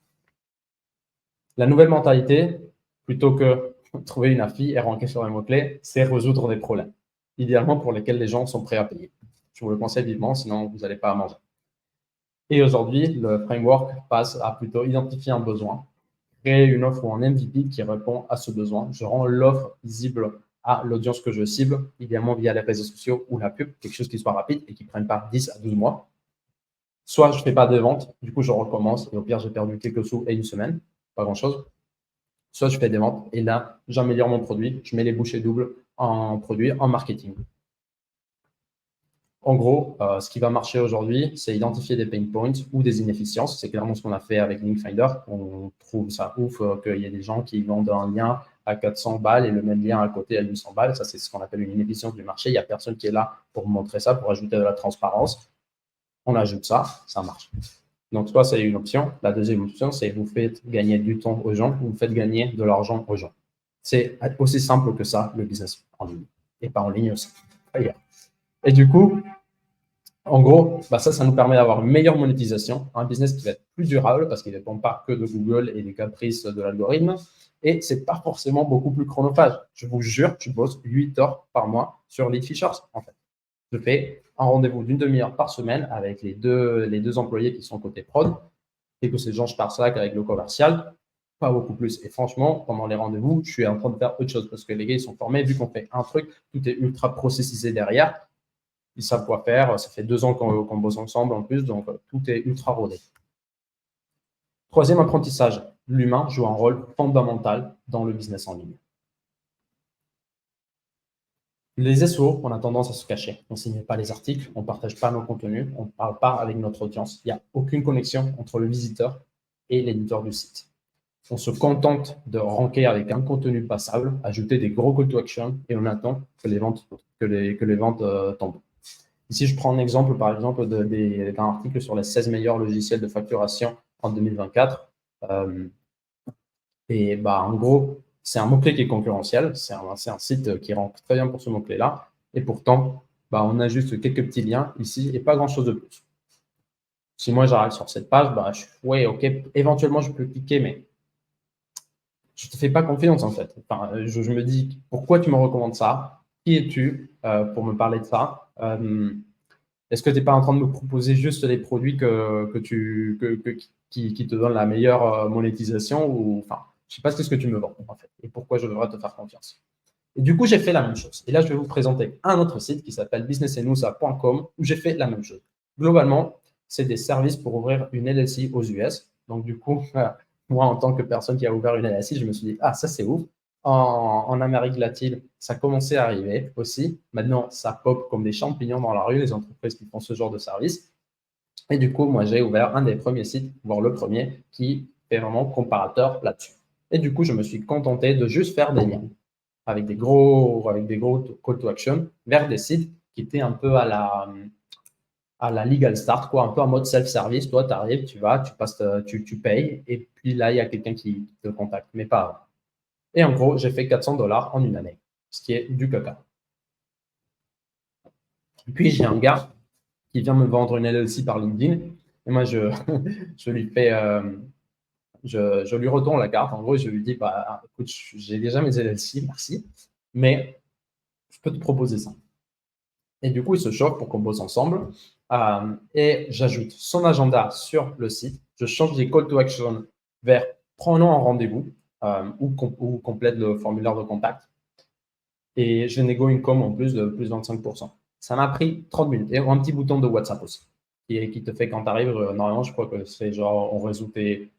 La nouvelle mentalité, plutôt que trouver une appli et ranker sur les mots-clés, c'est résoudre des problèmes, idéalement pour lesquels les gens sont prêts à payer. Je vous le conseille vivement, sinon vous n'allez pas à manger. Et aujourd'hui, le framework passe à plutôt identifier un besoin, créer une offre ou un MVP qui répond à ce besoin. Je rends l'offre visible à l'audience que je cible, idéalement via les réseaux sociaux ou la pub, quelque chose qui soit rapide et qui ne prenne pas 10 à 12 mois. Soit je ne fais pas de vente, du coup je recommence et au pire j'ai perdu quelques sous et une semaine, pas grand-chose. Soit je fais des ventes et là j'améliore mon produit, je mets les bouchées doubles en produit, en marketing. En gros, ce qui va marcher aujourd'hui, c'est identifier des pain points ou des inefficiences. C'est clairement ce qu'on a fait avec Linkfinder. On trouve ça ouf qu'il y ait des gens qui vendent un lien à 400 balles et le même lien à côté à 800 balles. Ça, c'est ce qu'on appelle une inefficience du marché. Il n'y a personne qui est là pour montrer ça, pour ajouter de la transparence. On ajoute ça, ça marche. Donc, soit c'est une option. La deuxième option, c'est vous faites gagner du temps aux gens, vous faites gagner de l'argent aux gens. C'est aussi simple que ça, le business en ligne. Et pas en ligne aussi. Et du coup, en gros, ça nous permet d'avoir une meilleure monétisation, un business qui va être plus durable parce qu'il ne dépend pas que de Google et des caprices de l'algorithme. Et ce n'est pas forcément beaucoup plus chronophage. Je vous jure, je bosse 8 heures par mois sur Lead Features, en fait. Je fais un rendez-vous d'une demi-heure par semaine avec les deux employés qui sont côté prod et que c'est Jean par Slack avec le commercial, pas beaucoup plus. Et franchement, pendant les rendez-vous, je suis en train de faire autre chose parce que les gars, ils sont formés. Vu qu'on fait un truc, tout est ultra processisé derrière. Ils savent quoi faire. Ça fait 2 ans qu'on bosse ensemble en plus, donc tout est ultra rodé. Troisième apprentissage, l'humain joue un rôle fondamental dans le business en ligne. Les SEO, on a tendance à se cacher. On ne signe pas les articles, on ne partage pas nos contenus, on ne parle pas avec notre audience. Il n'y a aucune connexion entre le visiteur et l'éditeur du site. On se contente de ranker avec un contenu passable, ajouter des gros call to action et on attend que les ventes tombent. Ici, je prends un exemple, par exemple, d'un article sur les 16 meilleurs logiciels de facturation en 2024. En gros, c'est un mot-clé qui est concurrentiel. C'est un site qui rank très bien pour ce mot-clé-là. Et pourtant, on a juste quelques petits liens ici et pas grand-chose de plus. Si moi, j'arrive sur cette page, ouais, OK, éventuellement, je peux cliquer, mais je ne te fais pas confiance, en fait. Je me dis, pourquoi tu me recommandes ça? Qui es-tu pour me parler de ça? Est-ce que tu n'es pas en train de me proposer juste les produits qui te donnent la meilleure monétisation ou, je ne sais pas ce que tu me vends, en fait, et pourquoi je devrais te faire confiance. Et du coup, j'ai fait la même chose. Et là, je vais vous présenter un autre site qui s'appelle businessenousa.com où j'ai fait la même chose. Globalement, c'est des services pour ouvrir une LLC aux US. Donc, du coup, moi, en tant que personne qui a ouvert une LLC, je me suis dit, ah, ça, c'est ouf. En Amérique latine, ça commençait à arriver aussi. Maintenant, ça pop comme des champignons dans la rue, les entreprises qui font ce genre de service. Et du coup, moi, j'ai ouvert un des premiers sites, voire le premier, qui fait vraiment comparateur là-dessus. Et du coup, je me suis contenté de juste faire des liens avec des gros call to action vers des sites qui étaient un peu à la legal start, quoi, un peu en mode self-service. Toi, tu arrives, tu vas, tu payes, et puis là, il y a quelqu'un qui te contacte, mais pas avant. Et en gros, j'ai fait 400 $ en une année, ce qui est du caca. Et puis, j'ai un gars qui vient me vendre une LLC par LinkedIn, et moi, je lui fais... je lui retourne la carte. En gros, je lui dis, écoute, j'ai déjà mes LLC, merci, mais je peux te proposer ça. Et du coup, il se chauffe pour qu'on bosse ensemble. Et j'ajoute son agenda sur le site. Je change des call to action vers prenons un rendez-vous ou complète le formulaire de contact. Et je négo une com en plus de plus 25%. Ça m'a pris 30 minutes. Et un petit bouton de WhatsApp aussi, qui te fait quand tu arrives, normalement, je crois que c'est genre, on résout si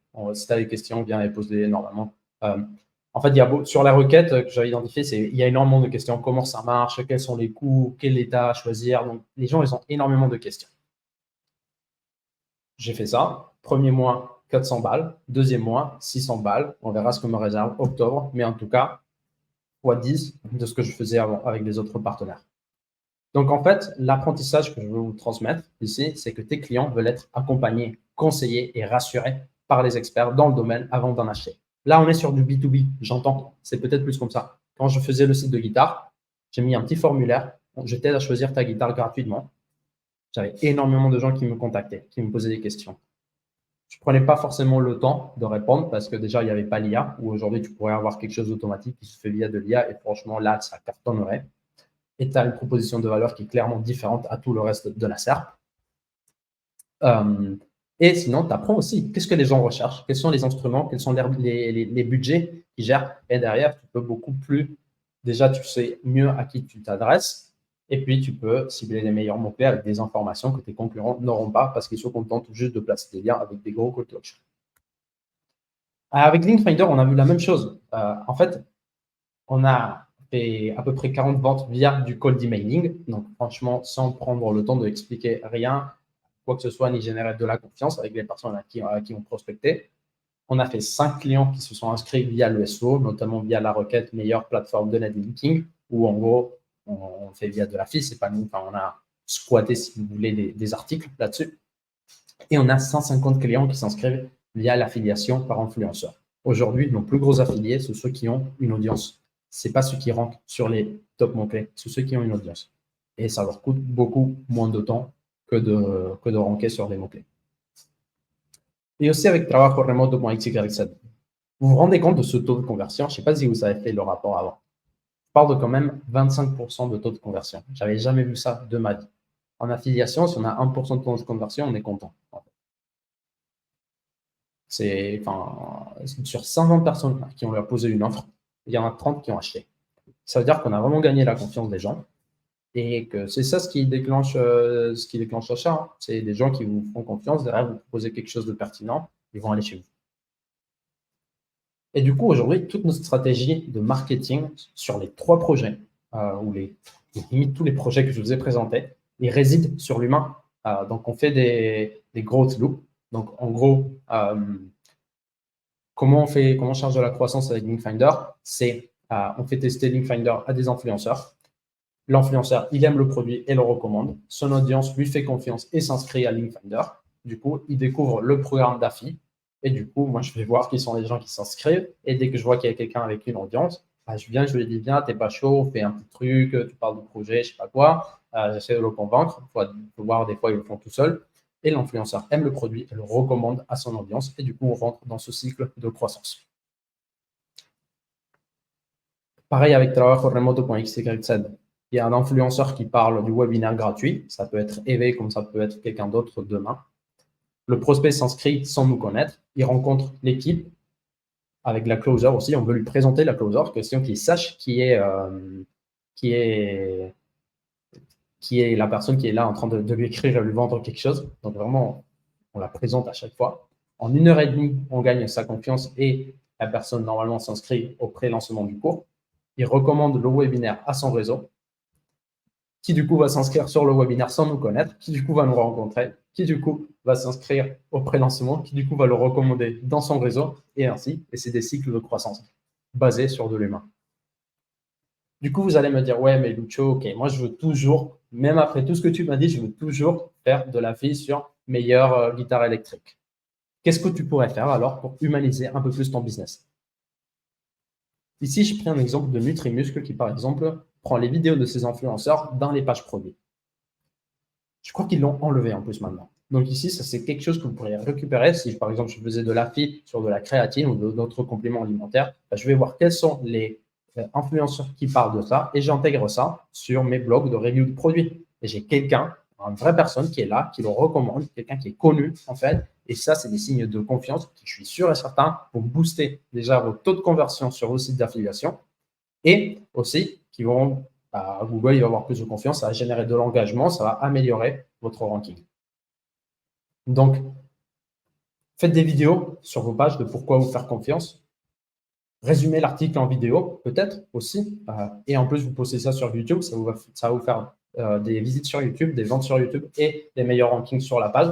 tu as des questions, viens les poser normalement. En fait, sur la requête que j'avais identifiée, il y a énormément de questions. Comment ça marche? Quels sont les coûts? Quel état à choisir? Donc, les gens, ils ont énormément de questions. J'ai fait ça. Premier mois, 400 balles. Deuxième mois, 600 balles. On verra ce que me réserve octobre. Mais en tout cas, fois 10 de ce que je faisais avant avec les autres partenaires. Donc, en fait, l'apprentissage que je veux vous transmettre ici, c'est que tes clients veulent être accompagnés, conseillés et rassurés par les experts dans le domaine avant d'en acheter. Là, on est sur du B2B, j'entends, c'est peut-être plus comme ça. Quand je faisais le site de guitare, j'ai mis un petit formulaire, je t'aide à choisir ta guitare gratuitement. J'avais énormément de gens qui me contactaient, qui me posaient des questions. Je ne prenais pas forcément le temps de répondre parce que déjà, il n'y avait pas l'IA, où aujourd'hui, tu pourrais avoir quelque chose d'automatique qui se fait via de l'IA et franchement, là, ça cartonnerait. Et tu as une proposition de valeur qui est clairement différente à tout le reste de la SERP. Et sinon, tu apprends aussi qu'est-ce que les gens recherchent, quels sont les instruments, quels sont les budgets qu'ils gèrent. Et derrière, tu peux beaucoup plus, déjà, tu sais mieux à qui tu t'adresses. Et puis, tu peux cibler les meilleurs mots-clés avec des informations que tes concurrents n'auront pas parce qu'ils sont contents tout juste de placer des liens avec des gros call to action. Avec Linkfinder, on a vu la même chose. En fait, on a fait à peu près 40 ventes via du cold emailing. Donc, franchement, sans prendre le temps d'expliquer rien, quoi que ce soit, ni générer de la confiance avec les personnes à qui on prospectait. On a fait 5 clients qui se sont inscrits via le SEO, notamment via la requête meilleure plateforme de netlinking, où en gros, on fait via de la FIS, c'est pas nous, enfin, on a squatté, si vous voulez, des articles là-dessus. Et on a 150 clients qui s'inscrivent via l'affiliation par influenceur. Aujourd'hui, nos plus gros affiliés, c'est ceux qui ont une audience. Ce n'est pas ceux qui rankent sur les top mots-clés, c'est ceux qui ont une audience. Et ça leur coûte beaucoup moins de temps que de ranker sur des mots-clés. Et aussi avec trabajoremoto.xyz. Vous vous rendez compte de ce taux de conversion? Je ne sais pas si vous avez fait le rapport avant. Je parle de quand même 25% de taux de conversion. Je n'avais jamais vu ça de ma vie. En affiliation, si on a 1% de taux de conversion, on est content. C'est, enfin, sur 120 personnes qui ont leur posé une offre, il y en a 30 qui ont acheté. Ça veut dire qu'on a vraiment gagné la confiance des gens et que c'est ça ce qui déclenche l'achat. Hein. C'est des gens qui vous font confiance, derrière vous proposez quelque chose de pertinent, ils vont aller chez vous. Et du coup, aujourd'hui, toute notre stratégie de marketing sur les 3 projets, ou limite tous les projets que je vous ai présentés, ils résident sur l'humain. Donc, on fait des growth loops. Donc, en gros, comment on charge de la croissance avec Linkfinder? C'est on fait tester Linkfinder à des influenceurs. L'influenceur, il aime le produit et le recommande. Son audience lui fait confiance et s'inscrit à Linkfinder. Du coup, il découvre le programme d'affi. Et du coup, moi, je vais voir qui sont les gens qui s'inscrivent. Et dès que je vois qu'il y a quelqu'un avec une audience, je lui dis, viens, t'es pas chaud, fais un petit truc, tu parles du projet, je sais pas quoi. J'essaie de le convaincre. Il faut voir, des fois, ils le font tout seuls. Et l'influenceur aime le produit et le recommande à son audience. Et du coup, on rentre dans ce cycle de croissance. Pareil avec trabajoremoto.xyz. Il y a un influenceur qui parle du webinaire gratuit. Ça peut être Eve comme ça peut être quelqu'un d'autre demain. Le prospect s'inscrit sans nous connaître. Il rencontre l'équipe avec la closer aussi. On veut lui présenter la closer, question qu'il sache qui est la personne qui est là en train de lui écrire et lui vendre quelque chose. Donc vraiment, on la présente à chaque fois. En 1h30, on gagne sa confiance et la personne normalement s'inscrit au pré-lancement du cours. Il recommande le webinaire à son réseau, qui du coup va s'inscrire sur le webinaire sans nous connaître, qui du coup va nous rencontrer, qui du coup va s'inscrire au pré-lancement, qui du coup va le recommander dans son réseau, et ainsi. Et c'est des cycles de croissance basés sur de l'humain. Du coup, vous allez me dire, ouais, mais Lucho, ok, moi je veux toujours, même après tout ce que tu m'as dit, je veux toujours faire de la vie sur meilleure guitare électrique. Qu'est-ce que tu pourrais faire alors pour humaniser un peu plus ton business? Ici, je prends un exemple de Nutrimuscle qui, par exemple, prend les vidéos de ses influenceurs dans les pages produits. Je crois qu'ils l'ont enlevé en plus maintenant. Donc ici, ça c'est quelque chose que vous pourriez récupérer. Si par exemple je faisais de l'affi sur de la créatine ou d'autres compléments alimentaires, je vais voir quels sont les influenceurs qui parlent de ça et j'intègre ça sur mes blogs de review de produits. Et j'ai quelqu'un, une vraie personne qui est là, qui le recommande, quelqu'un qui est connu en fait. Et ça, c'est des signes de confiance qui, je suis sûr et certain, vont booster déjà vos taux de conversion sur vos sites d'affiliation et aussi qui vont Google, il va avoir plus de confiance, ça va générer de l'engagement, ça va améliorer votre ranking. Donc, faites des vidéos sur vos pages de pourquoi vous faire confiance. Résumez l'article en vidéo, peut-être aussi. Et en plus, vous postez ça sur YouTube, ça va vous faire des visites sur YouTube, des ventes sur YouTube et des meilleurs rankings sur la page.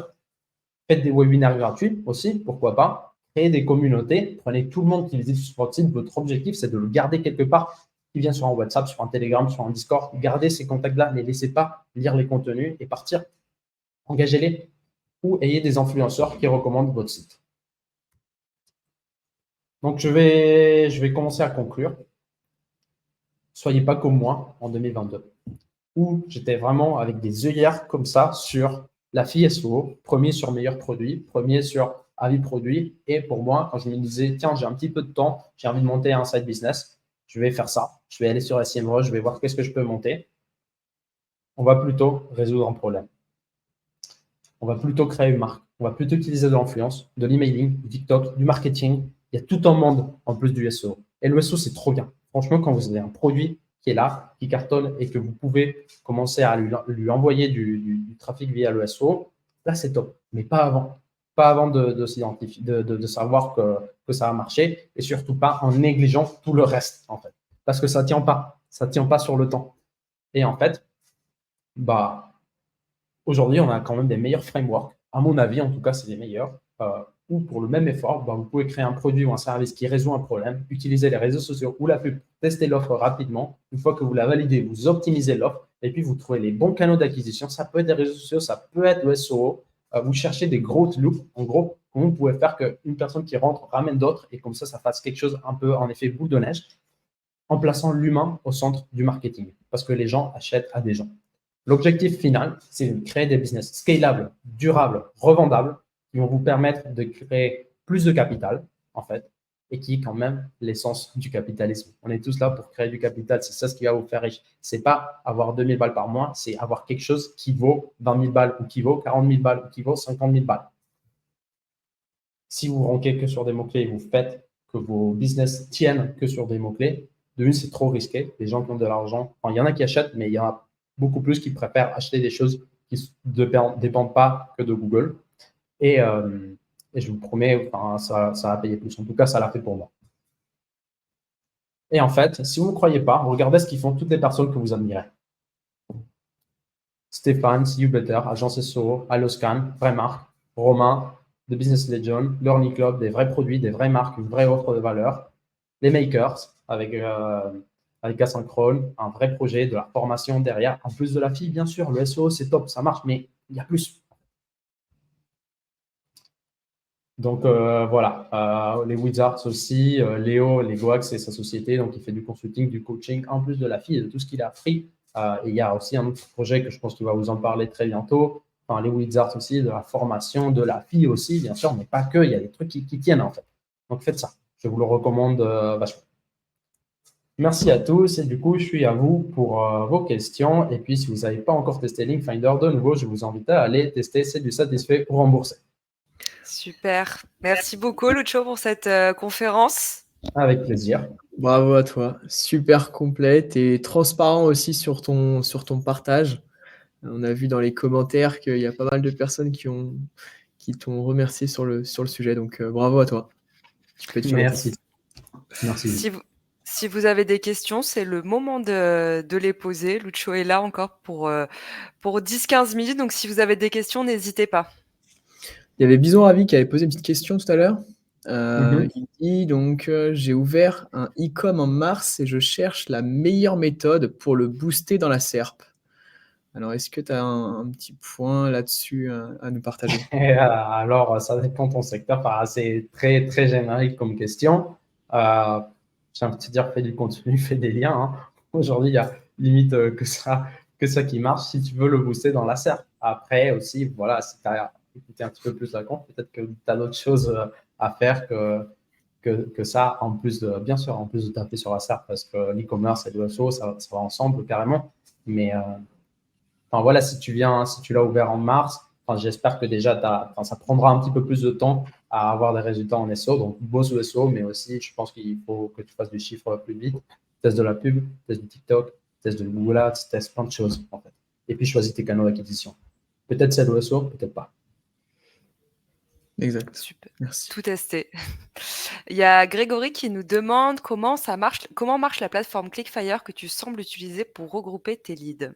Faites des webinaires gratuits aussi, pourquoi pas. Créez des communautés. Prenez tout le monde qui visite sur votre site. Votre objectif, c'est de le garder quelque part. Qui vient sur un WhatsApp, sur un Telegram, sur un Discord. Gardez ces contacts-là. Ne les laissez pas lire les contenus et partir. Engagez-les ou ayez des influenceurs qui recommandent votre site. Donc, je vais commencer à conclure. Soyez pas comme moi en 2022. où j'étais vraiment avec des œillères comme ça sur la FI SEO, premier sur meilleur produit, premier sur avis produit. Et pour moi, quand je me disais, tiens, j'ai un petit peu de temps, j'ai envie de monter un side business, je vais faire ça. Je vais aller sur SEMrush, je vais voir qu'est-ce que je peux monter. On va plutôt résoudre un problème. On va plutôt créer une marque. On va plutôt utiliser de l'influence, de l'emailing, du TikTok, du marketing. Il y a tout un monde en plus du SEO. Et le SEO, c'est trop bien. Franchement, quand vous avez un produit qui est là, qui cartonne et que vous pouvez commencer à lui envoyer du trafic via le SEO, là, c'est top. Mais pas avant. Pas avant de s'identifier, de savoir que ça va marcher et surtout pas en négligeant tout le reste, en fait. Parce que ça ne tient pas. Ça ne tient pas sur le temps. Et en fait, bah, aujourd'hui, on a quand même des meilleurs frameworks. À mon avis, en tout cas, c'est les meilleurs. Où pour le même effort, vous pouvez créer un produit ou un service qui résout un problème, utiliser les réseaux sociaux ou la pub, tester l'offre rapidement. Une fois que vous la validez, vous optimisez l'offre et puis vous trouvez les bons canaux d'acquisition. Ça peut être des réseaux sociaux, ça peut être le SEO. Vous cherchez des growth loops. En gros, comment vous pouvez faire qu'une personne qui rentre ramène d'autres et comme ça fasse quelque chose un peu en effet boule de neige en plaçant l'humain au centre du marketing parce que les gens achètent à des gens. L'objectif final, c'est de créer des business scalables, durables, revendables, qui vont vous permettre de créer plus de capital, en fait, et qui est quand même l'essence du capitalisme. On est tous là pour créer du capital. C'est ça ce qui va vous faire riche. C'est pas avoir 2000 balles par mois, c'est avoir quelque chose qui vaut 20 000 balles ou qui vaut 40 000 balles ou qui vaut 50 000 balles. Si vous rankez que sur des mots-clés et vous faites que vos business tiennent que sur des mots-clés, de une, c'est trop risqué. Les gens qui ont de l'argent, enfin, il y en a qui achètent, mais il y en a beaucoup plus qui préfèrent acheter des choses qui ne dépendent pas que de Google. Et je vous promets, enfin, ça va payer plus. En tout cas, ça l'a fait pour moi. Et en fait, si vous ne me croyez pas, regardez ce qu'ils font toutes les personnes que vous admirez. Stéphane, See You Better, Agence SEO, Alloscan, Vraie Marque, Romain, The Business Legion, Learning Club, des vrais produits, des vraies marques, une vraie offre de valeur. Les Makers, avec Asynchrone, un vrai projet, de la formation derrière. En plus de la fille, bien sûr, le SEO, c'est top, ça marche, mais il y a plus. Donc voilà, les Wizards aussi, Léo, les Goax, c'est sa société, donc il fait du consulting, du coaching, en plus de la fille et de tout ce qu'il a appris. Et il y a aussi un autre projet que je pense qu'il va vous en parler très bientôt. Enfin, les Wizards aussi, de la formation, de la fille aussi, bien sûr, mais pas que, il y a des trucs qui tiennent en fait. Donc faites ça, je vous le recommande vachement. Merci à tous et du coup, je suis à vous pour vos questions. Et puis, si vous n'avez pas encore testé Link Finder, de nouveau, je vous invite à aller tester, c'est du satisfait ou remboursé. Super. Merci beaucoup, Lucho, pour cette conférence. Avec plaisir. Bravo à toi. Super complète et transparent aussi sur ton partage. On a vu dans les commentaires qu'il y a pas mal de personnes qui t'ont remercié sur le sujet. Donc, bravo à toi. Tu peux être fier de toi. Merci. Merci. Si vous avez des questions, c'est le moment de les poser. Lucho est là encore pour 10-15 minutes. Donc, si vous avez des questions, n'hésitez pas. Il y avait Bison Ravi qui avait posé une petite question tout à l'heure. Il dit donc j'ai ouvert un e-com en mars et je cherche la meilleure méthode pour le booster dans la SERP. Alors, est-ce que tu as un petit point là-dessus à nous partager? Alors, ça dépend de ton secteur. Enfin, c'est très, très générique comme question. J'ai envie de te dire, fais du contenu, fais des liens. Hein. Aujourd'hui, il y a limite que ça qui marche si tu veux le booster dans la SERP. Après aussi, voilà, si tu as écouté un petit peu plus la compte, peut-être que tu as d'autres choses à faire que ça, en plus de, bien sûr, en plus de taper sur la SERP, parce que l'e-commerce et le SEO, ça va ensemble carrément. Mais enfin, voilà, si tu l'as ouvert en mars, enfin, j'espère que déjà, ça prendra un petit peu plus de temps à avoir des résultats en SEO. Donc, bosse le SEO, mais aussi, je pense qu'il faut que tu fasses du chiffre plus vite. Test de la pub, test du TikTok, test de Google Ads, test plein de choses, en fait. Et puis, choisis tes canaux d'acquisition. Peut-être c'est le SEO, peut-être pas. Exact. Super. Merci. Tout testé. Il y a Grégory qui nous demande comment marche la plateforme Clickfire que tu sembles utiliser pour regrouper tes leads.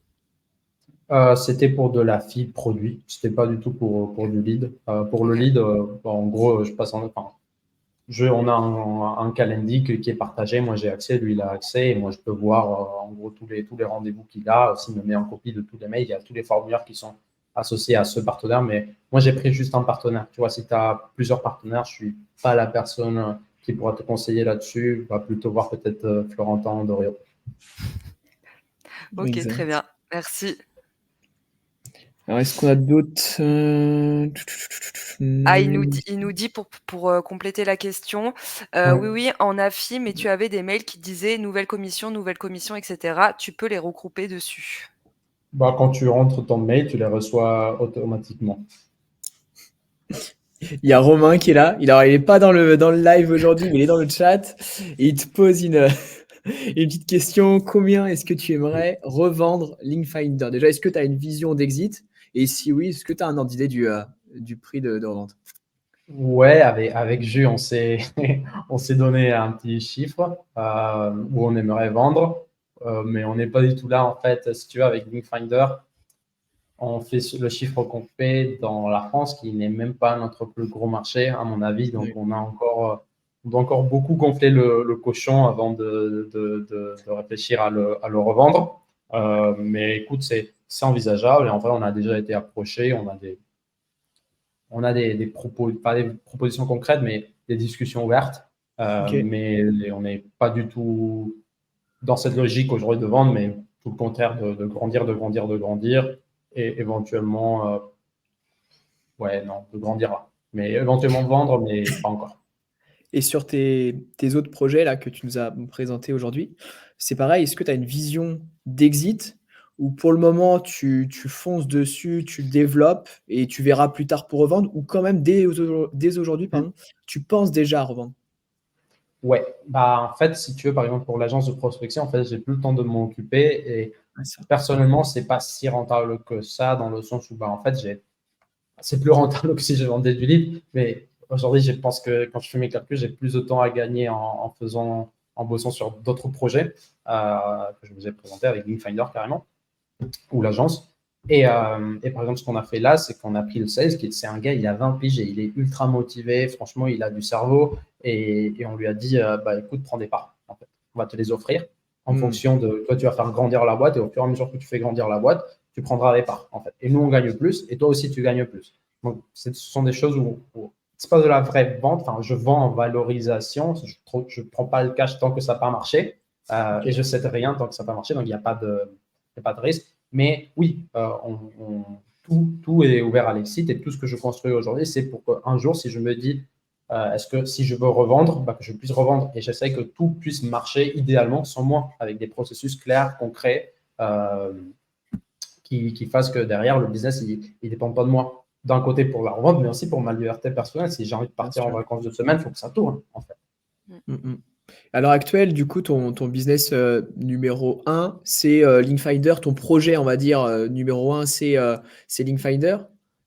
C'était pour de la feed produit, c'était pas du tout pour du lead. Pour le lead, en gros, on a un calendrier qui est partagé. Moi, j'ai accès, lui, il a accès. Et moi, je peux voir en gros tous les rendez-vous qu'il a. Aussi, il me met en copie de tous les mails. Il y a tous les formulaires qui sont associés à ce partenaire. Mais moi, j'ai pris juste un partenaire. Tu vois, si tu as plusieurs partenaires, je ne suis pas la personne qui pourra te conseiller là-dessus. Va plutôt voir peut-être Florentin Dorio. Ok, Exact. très bien. Merci. Alors, est-ce qu'on a d'autres Ah, il nous dit pour compléter la question, oui, en AFI, mais tu avais des mails qui disaient nouvelle commission, etc. Tu peux les regrouper dessus. Bah, quand tu rentres ton mail, tu les reçois automatiquement. Il y a Romain qui est là. Il n'est pas dans le live aujourd'hui, mais il est dans le chat. Et il te pose une petite question. Combien est-ce que tu aimerais revendre Linkfinder? Déjà, est-ce que tu as une vision d'exit? Et si oui, est-ce que tu as un ordre d'idée du prix de revente? Ouais, avec Jus, on s'est donné un petit chiffre où on aimerait vendre, mais on n'est pas du tout là en fait. Si tu veux, avec Linkfinder, on fait le chiffre qu'on fait dans la France, qui n'est même pas notre plus gros marché, à mon avis. Donc, on doit encore beaucoup gonfler le cochon avant de réfléchir à le revendre. Mais écoute, c'est envisageable. Et en vrai, on a déjà été approché. On a des propos, pas des propositions concrètes, mais des discussions ouvertes. Mais on n'est pas du tout dans cette logique aujourd'hui de vendre, mais tout le contraire, de grandir, et éventuellement, de grandir là. Mais éventuellement vendre, mais pas encore. Et sur tes autres projets là, que tu nous as présentés aujourd'hui, c'est pareil, est-ce que tu as une vision d'exit ou pour le moment tu fonces dessus, tu le développes et tu verras plus tard pour revendre ou quand même dès aujourd'hui, tu penses déjà à revendre? Ouais, bah en fait, si tu veux, par exemple, pour l'agence de prospection, en fait, j'ai plus le temps de m'en occuper et personnellement, c'est pas si rentable que ça dans le sens où, bah, en fait, c'est plus rentable que si je vendais du lead, mais aujourd'hui, je pense que quand je fais mes calculs, j'ai plus de temps à gagner en bossant sur d'autres projets que je vous ai présentés avec Linkfinder carrément, ou l'agence. Et par exemple, ce qu'on a fait là, c'est qu'on a pris le 16, c'est un gars, il a 20 piges et il est ultra motivé. Franchement, il a du cerveau. Et on lui a dit, bah, écoute, prends des parts. En fait. On va te les offrir en fonction de toi, tu vas faire grandir la boîte. Et au fur et à mesure que tu fais grandir la boîte, tu prendras des parts. En fait. Et nous, on gagne plus. Et toi aussi, tu gagnes plus. Donc, ce sont des choses où c'est pas de la vraie vente. Enfin, je vends en valorisation. Je ne prends pas le cash tant que ça n'a pas marché. Et je ne cède rien tant que ça n'a pas marché. Donc, il n'y a pas de risque. Mais oui, tout est ouvert à l'exit et tout ce que je construis aujourd'hui, c'est pour qu'un jour, si je me dis, est-ce que si je veux revendre, bah, que je puisse revendre et j'essaie que tout puisse marcher idéalement sans moi, avec des processus clairs, concrets, qui fassent que derrière, le business, il ne dépend pas de moi. D'un côté pour la revente, mais aussi pour ma liberté personnelle. Si j'ai envie de partir en vacances de semaine, il faut que ça tourne, en fait. À l'heure actuelle, du coup, ton business numéro 1, c'est Linkfinder. Ton projet, on va dire, numéro 1, c'est Linkfinder.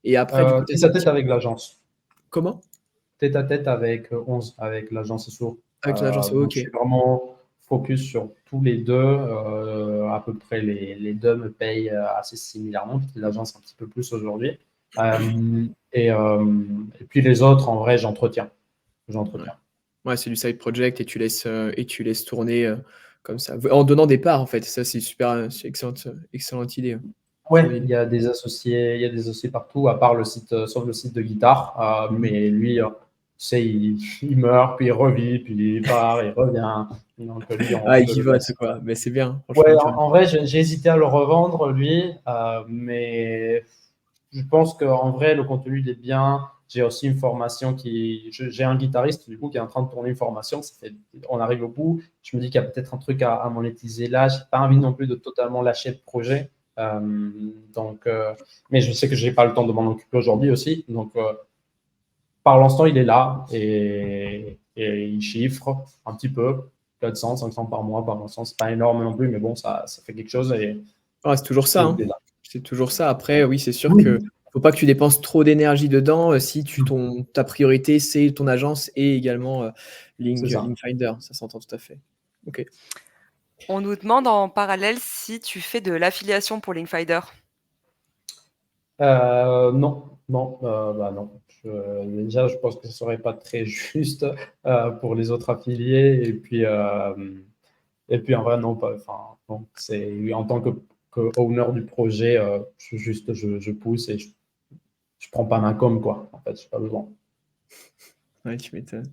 Et après, du coup, tête à tête avec l'agence. Comment? Tête à tête avec 11, avec l'agence SEO. Avec ton agence, ok. Je suis vraiment focus sur tous les deux. À peu près les deux me payent assez similairement, peut-être l'agence un petit peu plus aujourd'hui. Et puis les autres, en vrai, j'entretiens. Ouais, c'est du side project et tu laisses tourner comme ça. En donnant des parts, en fait. Ça, c'est super, c'est excellente idée. Ouais, il y a des associés partout, à part le site, sauf le site de guitare. Mais lui, il meurt, puis il revit, puis il part, il revient. Donc lui, il vivote, quoi. Mais c'est bien. Ouais, en vrai, j'ai hésité à le revendre, lui, mais je pense qu'en vrai, le contenu il est bien. J'ai aussi une formation j'ai un guitariste du coup qui est en train de tourner une formation. On arrive au bout. Je me dis qu'il y a peut-être un truc à monétiser là. J'ai pas envie non plus de totalement lâcher le projet. Mais je sais que j'ai pas le temps de m'en occuper aujourd'hui aussi. Donc, par l'instant, il est là et il chiffre un petit peu, 400, 500 par mois. Par l'instant, c'est pas énorme non plus, mais bon, ça fait quelque chose. C'est toujours ça. C'est toujours ça. Après, oui, c'est sûr que faut pas que tu dépenses trop d'énergie dedans si ta priorité, c'est ton agence et également Linkfinder. Ça s'entend tout à fait. Ok. On nous demande en parallèle si tu fais de l'affiliation pour Linkfinder. Non. Déjà, je pense que ce serait pas très juste pour les autres affiliés. Et puis en vrai, non, pas. Enfin, non, c'est en tant que owner du projet, je pousse et je prends pas ma com, quoi. En fait, j'ai pas besoin. Ouais, tu m'étonnes.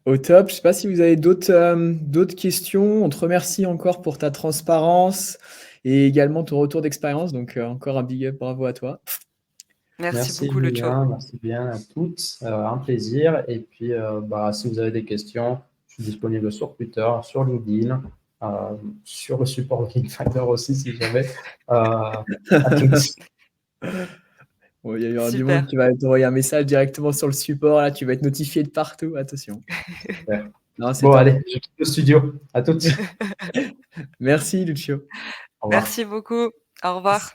Au top. Je sais pas si vous avez d'autres questions. On te remercie encore pour ta transparence et également ton retour d'expérience. Donc, encore un big up, bravo à toi. Merci beaucoup, Lucho. Julien, merci bien à toutes. Un plaisir. Et puis, si vous avez des questions, je suis disponible sur Twitter, sur LinkedIn, sur le support Looking Finder aussi, si jamais. À toutes. Bon, il y aura du Super. monde qui va t'envoyer un message directement sur le support. Là, tu vas être notifié de partout. Attention. Super. Non, c'est Bon, top. allez, je quitte le studio. À toutes. Merci, Lucio. Au revoir. Merci beaucoup. Au revoir.